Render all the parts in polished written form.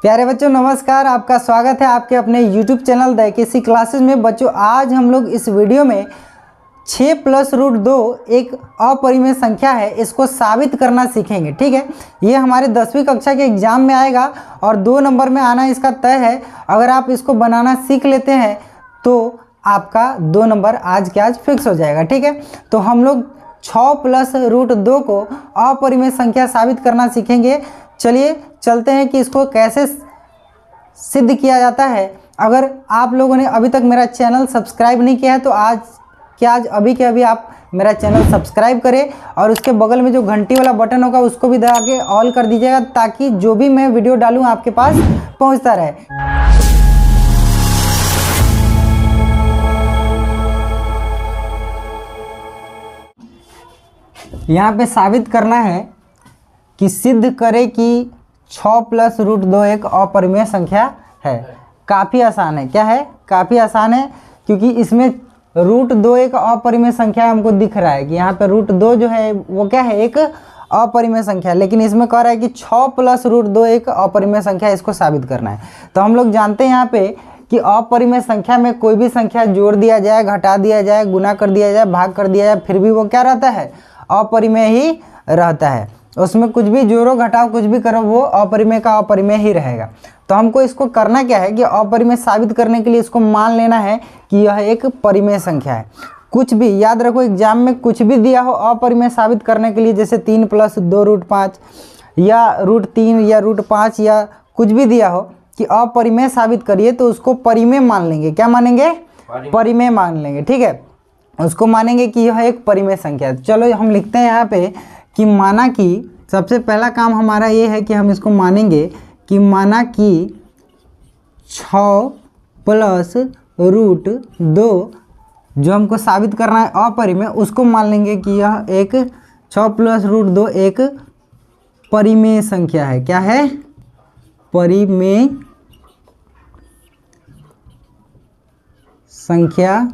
प्यारे बच्चों नमस्कार, आपका स्वागत है आपके अपने YouTube channel the KC classes में। बच्चों आज हम लोग इस वीडियो में 6 + √2 एक अपरिमेय संख्या है, इसको साबित करना सीखेंगे। ठीक है, ये हमारे 10वीं कक्षा के एग्जाम में आएगा और 2 नंबर में आना इसका तय है। अगर आप इसको बनाना सीख लेते हैं तो आपका 2 नंबर आज के आज फिक्स हो जाएगा। ठीक है, तो हम लोग 6 + √2 को अपरिमेय संख्या साबित करना सीखेंगे। चलिए चलते हैं कि इसको कैसे सिद्ध किया जाता है। अगर आप लोगों ने अभी तक मेरा चैनल सब्सक्राइब नहीं किया है तो आज अभी के अभी आप मेरा चैनल सब्सक्राइब करें और उसके बगल में जो घंटी वाला बटन होगा उसको भी दबा के ऑल कर दीजिएगा, ताकि जो भी मैं वीडियो डालूं आपके पास पहुंचता रहे। यहाँ पे साबित करना है कि सिद्ध करे कि 6 + √2 एक अपरिमेय संख्या है। काफ़ी आसान है। क्या है? काफ़ी आसान है, क्योंकि इसमें √2 एक अपरिमेय संख्या हमको दिख रहा है कि यहाँ पे √2 जो है वो क्या है, एक अपरिमेय संख्या है। लेकिन इसमें कह रहा है कि 6 + √2 एक अपरिमेय संख्या है, इसको साबित करना है। तो हम लोग जानते हैं यहाँ पे कि अपरिमेय संख्या में कोई भी संख्या जोड़ दिया जाए, घटा दिया जाए, गुना कर दिया जाए, भाग कर दिया जाए, फिर भी वो क्या रहता है, अपरिमेय ही रहता है। उसमें कुछ भी जोड़ो घटाओ कुछ भी करो, वो अपरिमेय का अपरिमेय ही रहेगा। तो हमको इसको करना क्या है कि अपरिमेय साबित करने के लिए इसको मान लेना है कि यह एक परिमेय संख्या है। कुछ भी याद रखो, एग्जाम में कुछ भी दिया हो अपरिमेय साबित करने के लिए, जैसे 3 + 2 √5 या √3 या √5 या कुछ भी दिया हो कि अपरिमेय साबित करिए, तो उसको परिमेय मान लेंगे। क्या मानेंगे? परिमेय मान लेंगे। ठीक है, उसको मानेंगे कि यह एक परिमेय संख्या है। चलो हम लिखते हैं यहाँ पे कि माना कि, सबसे पहला काम हमारा ये है कि हम इसको मानेंगे कि माना कि 6 + √2 जो हमको साबित करना है अपरिमेय, उसको मान लेंगे कि यह एक 6 + √2 एक परिमेय संख्या है। क्या है? परिमेय संख्या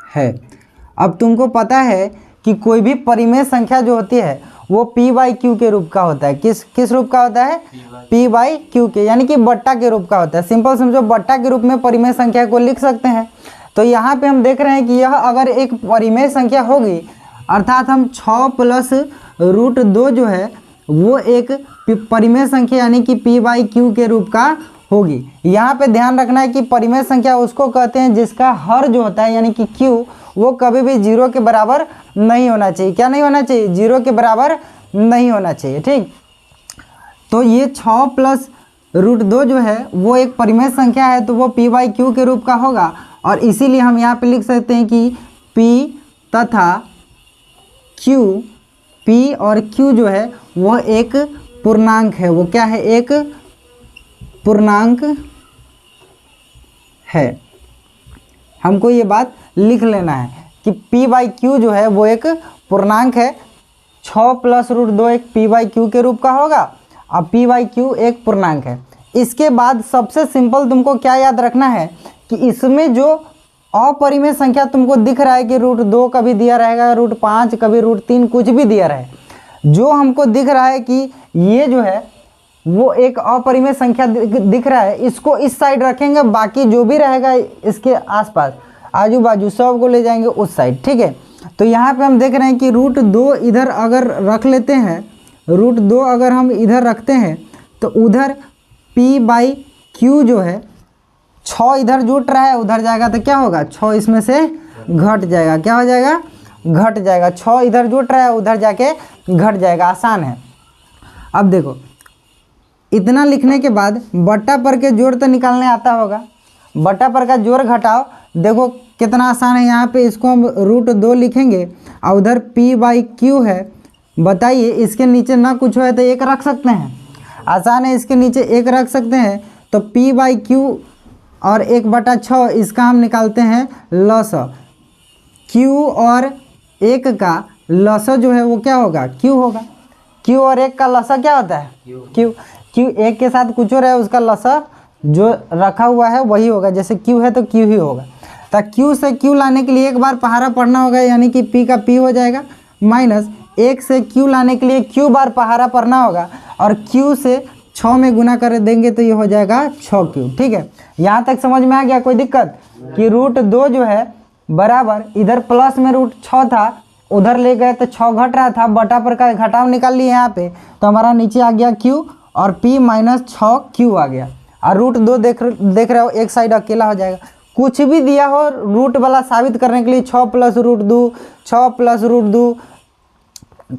है। अब तुमको पता है कि कोई भी परिमेय संख्या जो होती है वो p/q के रूप का होता है। किस रूप का होता है? p/q के, यानी कि बट्टा के रूप का होता है। सिंपल समझो, बट्टा के रूप में परिमेय संख्या को लिख सकते हैं। तो यहाँ पे हम देख रहे हैं कि यह अगर एक परिमेय संख्या होगी, अर्थात हम 6 + √2 जो है वो एक परिमेय संख्या यानी कि p/q के रूप का होगी। यहाँ पे ध्यान रखना है कि परिमेय संख्या उसको कहते हैं जिसका हर जो होता है यानी कि q वो कभी भी 0 के बराबर नहीं होना चाहिए। क्या नहीं होना चाहिए? 0 के बराबर नहीं होना चाहिए। ठीक, तो ये 6 + √2 जो है वो एक परिमेय संख्या है, तो वो p/q के रूप का होगा। और इसीलिए हम यहाँ पे लिख सकते हैं कि p तथा q, p और q जो है वह एक पूर्णांक है। वो क्या है? एक पूर्णांक है। हमको ये बात लिख लेना है कि p/q जो है वो एक पूर्णांक है। 6 + √2 एक p/q के रूप का होगा और p/q एक पूर्णांक है। इसके बाद सबसे सिंपल तुमको क्या याद रखना है कि इसमें जो अपरिमेय संख्या तुमको दिख रहा है कि √2 कभी दिया रहेगा, √5 कभी √3 कुछ भी दिया रहे, जो हमको दिख रहा है कि ये जो है वो एक अपरिमेय संख्या दिख रहा है, इसको इस साइड रखेंगे। बाकी जो भी रहेगा इसके आसपास आजू बाजू सब को ले जाएंगे उस साइड। ठीक है, तो यहाँ पे हम देख रहे हैं कि √2 इधर अगर रख लेते हैं, √2 अगर हम इधर रखते हैं तो उधर p/q जो है 6 इधर जुट रहा है, उधर जाएगा तो क्या होगा? 6 इसमें से घट जाएगा। क्या हो जाएगा? घट जाएगा। 6 इधर जुट रहा है, उधर जाके घट जाएगा। आसान है। अब देखो, इतना लिखने के बाद बट्टा पर के जोड़ तो निकालने आता होगा। बट्टा पर का जोड़ घटाओ, देखो कितना आसान है। यहाँ पे इसको हम √2 लिखेंगे और उधर p/q है। बताइए, इसके नीचे ना कुछ है तो 1 रख सकते हैं। आसान है, इसके नीचे 1 रख सकते हैं। तो p/q और 1/6 इसका हम निकालते हैं लसा। q और 1 का लसा जो है वो क्या होगा? q होगा। q और 1 का लसा क्या होता है? q। 1 के साथ कुछ और है, उसका लसा जो रखा हुआ है वही होगा। जैसे q है तो q ही होगा। तो q से q लाने के लिए एक बार पहाड़ा पढ़ना होगा, यानी कि p का p हो जाएगा, माइनस 1 से q लाने के लिए q बार पहाड़ा पढ़ना होगा और q से 6 में गुना कर देंगे तो ये हो जाएगा 6 क्यूब। ठीक है, यहाँ तक समझ में आ गया? कोई दिक्कत? कि रूट 2 जो है बराबर, इधर प्लस में रूट 6 था, उधर ले गए तो 6 घट रहा था, बटा पर का घटाव निकाल लिए यहाँ पे, तो हमारा नीचे आ गया क्यू और p माइनस 6 क्यू आ गया। और रूट 2 देख रहे हो एक साइड अकेला हो जाएगा। कुछ भी दिया हो रूट वाला साबित करने के लिए 6 plus root 2, 6 plus root 2,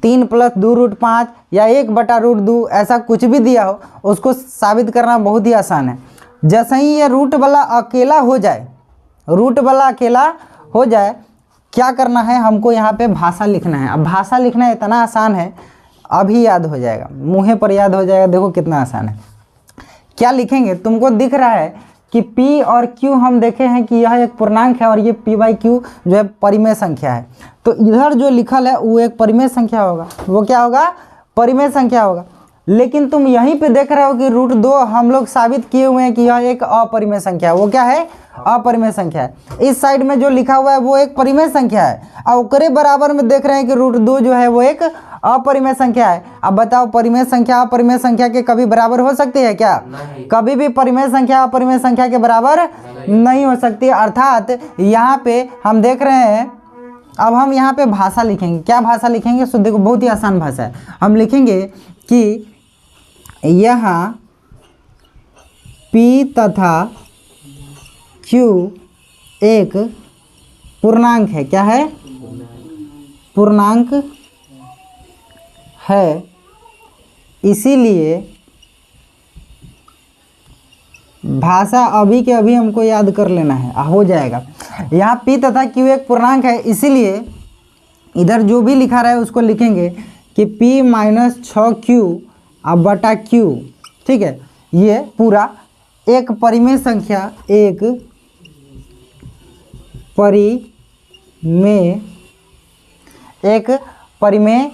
3 plus 2 root 5 या 1 बटा रूट 2, ऐसा कुछ भी दिया हो उसको साबित करना बहुत ही आसान है। जैसे ही ये रूट वाला अकेला हो जाए, रूट वाला अकेला हो जाए, क्या करना है हमको? यहाँ पे भाषा लिखना है। अब भाषा लिखना इतना आसान है, अभी याद हो जाएगा, मुँह पर याद हो जाएगा। देखो कितना आसान है। क्या लिखेंगे? तुमको दिख रहा है कि P और Q हम देखे हैं कि यह एक पूर्णांक है और ये P बाई Q जो है परिमेय संख्या है। तो इधर जो लिखल है वो एक परिमेय संख्या होगा। वो क्या होगा? परिमेय संख्या होगा। लेकिन तुम यहीं पे देख रहे हो कि रूट 2 हम लोग साबित किए हुए हैं कि यह एक अपरिमेय संख्या है। वो क्या है? अपरिमेय संख्या है। इस साइड में जो लिखा हुआ है वो एक परिमेय संख्या है और उसके बराबर में देख रहे हैं कि रूट 2 जो है वो एक अपरिमेय संख्या है। अब बताओ, परिमेय संख्या अपरिमेय संख्या के कभी बराबर हो सकती है क्या? कभी भी परिमेय संख्या अपरिमेय संख्या के बराबर नहीं हो सकती। अर्थात यहाँ पे हम देख रहे हैं, अब हम यहाँ पे भाषा लिखेंगे। क्या भाषा लिखेंगे? सो देखो बहुत ही आसान भाषा है। हम लिखेंगे कि यहाँ P तथा Q एक पूर्णांक है। क्या है? पूर्णांक है, इसीलिए भाषा अभी के अभी हमको याद कर लेना है, हो जाएगा। यहाँ P तथा Q एक पूर्णांक है, इसीलिए इधर जो भी लिखा रहा है उसको लिखेंगे कि P माइनस 6Q अब बटा Q। ठीक है, ये पूरा एक परिमेय संख्या, एक परिमेय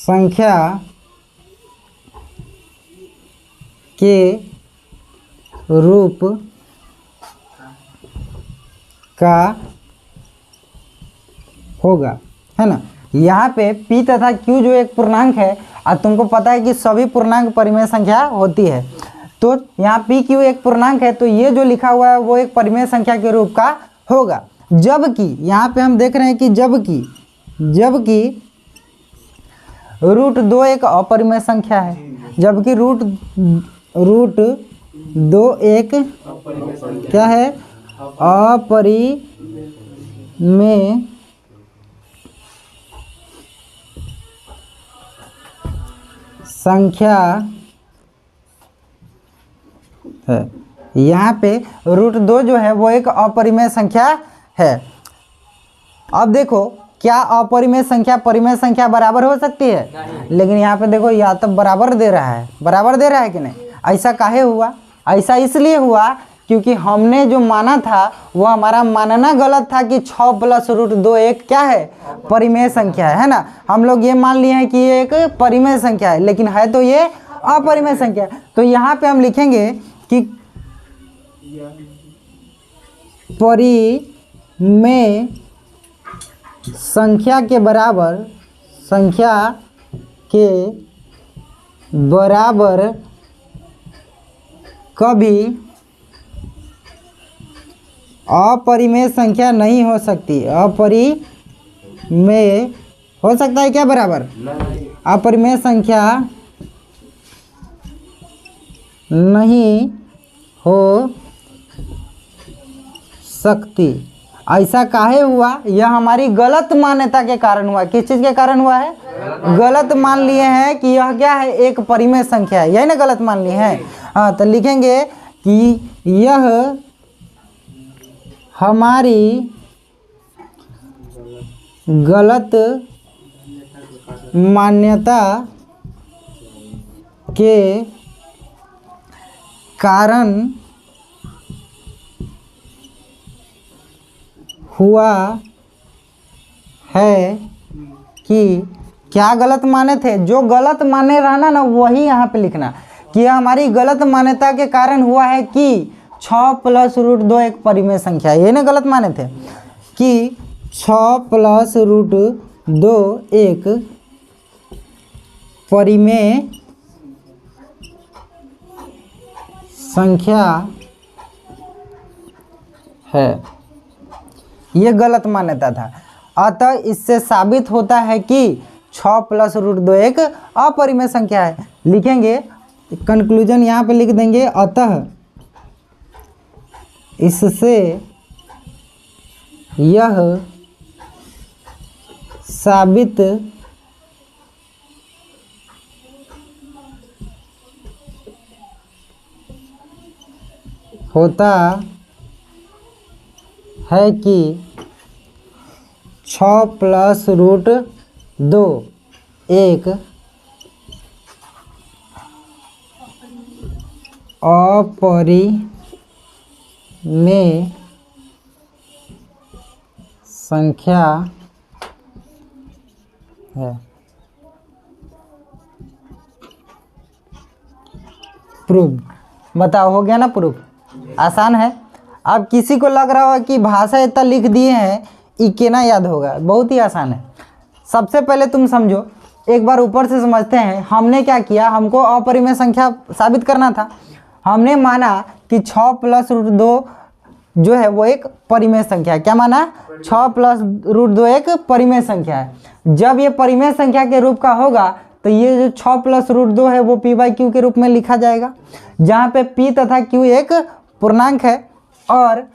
संख्या के रूप का होगा, है ना। यहाँ पे P तथा Q जो एक पूर्णांक है और तुमको पता है कि सभी पूर्णांक परिमेय संख्या होती है, तो यहाँ P Q एक पूर्णांक है, तो ये जो लिखा हुआ है वो एक परिमेय संख्या के रूप का होगा। जबकि यहाँ पे हम देख रहे हैं कि जबकि रूट 2 एक अपरिमेय संख्या है, जबकि रूट 2 एक क्या है? अपरिमेय संख्या है। यहाँ पे रूट 2 जो है वो एक अपरिमेय संख्या है। अब देखो, क्या अपरिमेय संख्या परिमेय संख्या बराबर हो सकती है? लेकिन यहाँ पे देखो, या तो बराबर दे रहा है, बराबर दे रहा है कि नहीं? ऐसा काहे हुआ? ऐसा इसलिए हुआ क्योंकि हमने जो माना था वो हमारा मानना गलत था कि 6 प्लस रूट 2 एक क्या है? परिमेय संख्या है ना। हम लोग ये मान लिए हैं कि ये एक परिमेय संख्या है, लेकिन है तो ये अपरिमेय संख्या। तो यहाँ पे हम लिखेंगे कि परिमेय संख्या के बराबर कभी अपरिमेय संख्या नहीं हो सकती। अपरिमेय हो सकता है क्या? बराबर अपरिमेय संख्या नहीं हो सकती। ऐसा काहे हुआ? यह हमारी गलत मान्यता के कारण हुआ। किस चीज़ के कारण हुआ है? गलत मान लिए हैं कि यह क्या है? एक परिमेय संख्या है, यही ना गलत मान लिए हैं। हाँ, तो लिखेंगे कि यह हमारी गलत मान्यता के कारण हुआ है। कि क्या गलत माने थे? जो गलत माने रहना ना वही यहाँ पे लिखना कि हमारी गलत मान्यता के कारण हुआ है कि 6 प्लस रूट 2 एक परिमेय संख्या है। ये ना गलत माने थे कि 6 प्लस रूट 2 एक परिमेय संख्या है, ये गलत मान्यता था। अतः इससे साबित होता है कि 6 प्लस रूट 2 एक अपरिमेय संख्या है। लिखेंगे कंक्लूजन यहाँ पे लिख देंगे, अतः इससे यह साबित होता है कि 6 प्लस रूट 2 एक अपरिमेय संख्या है। प्रूफ, बताओ हो गया ना प्रूफ? आसान है। अब किसी को लग रहा होगा कि भाषा इतना लिख दिए हैं ये केना याद होगा, बहुत ही आसान है। सबसे पहले तुम समझो, एक बार ऊपर से समझते हैं। हमने क्या किया, हमको अपरिमेय संख्या साबित करना था। हमने माना कि 6 प्लस रूट 2 जो है वो एक परिमेय संख्या है। क्या माना? 6 प्लस रूट 2 एक परिमेय संख्या है। जब ये परिमेय संख्या के रूप का होगा तो ये जो 6 प्लस रूट 2 है वो p बाई क्यू के रूप में लिखा जाएगा, जहाँ पे p तथा q एक पूर्णांक है और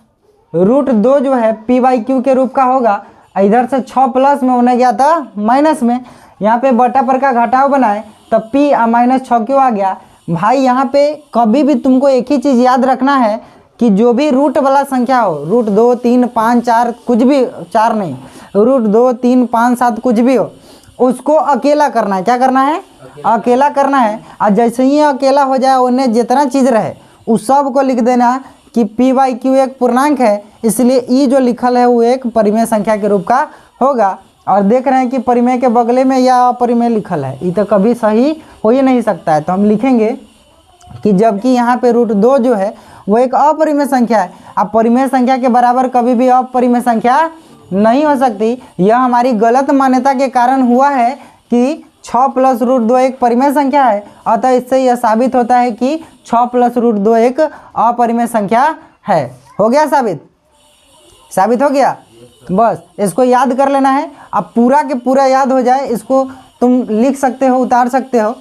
रूट 2 जो है p बाई क्यू के रूप का होगा। इधर से 6 प्लस में होने गया था माइनस में, यहाँ पे बटा पर का घटाव बनाए तब p माइनस 6 क्यों आ गया। भाई यहाँ पे कभी भी तुमको एक ही चीज़ याद रखना है कि जो भी रूट वाला संख्या हो, रूट 2 3 5 4 कुछ भी, 4 नहीं, रूट 2 3 5 7 कुछ भी हो, उसको अकेला करना है। क्या करना है? अकेला करना है। और जैसे ही अकेला हो जाए उन्हें जितना चीज़ रहे उस सब को लिख देना कि p बाई क्यू एक पूर्णांक है, इसलिए ई जो लिखल है वो एक परिमेय संख्या के रूप का होगा। और देख रहे हैं कि परिमेय के बगले में या अपरिमेय लिखल है, ये तो कभी सही हो ही नहीं सकता है। तो हम लिखेंगे कि जबकि यहाँ पे रूट 2 जो है वो एक अपरिमेय संख्या है। अब परिमेय संख्या के बराबर कभी भी अपरिमेय संख्या नहीं हो सकती। यह हमारी गलत मान्यता के कारण हुआ है कि 6 प्लस रूट 2 एक परिमेय संख्या है। अतः इससे यह साबित होता है कि 6 प्लस रूट 2 एक अपरिमेय संख्या है। हो गया साबित? साबित हो गया। बस इसको याद कर लेना है। अब पूरा के पूरा याद हो जाए, इसको तुम लिख सकते हो, उतार सकते हो।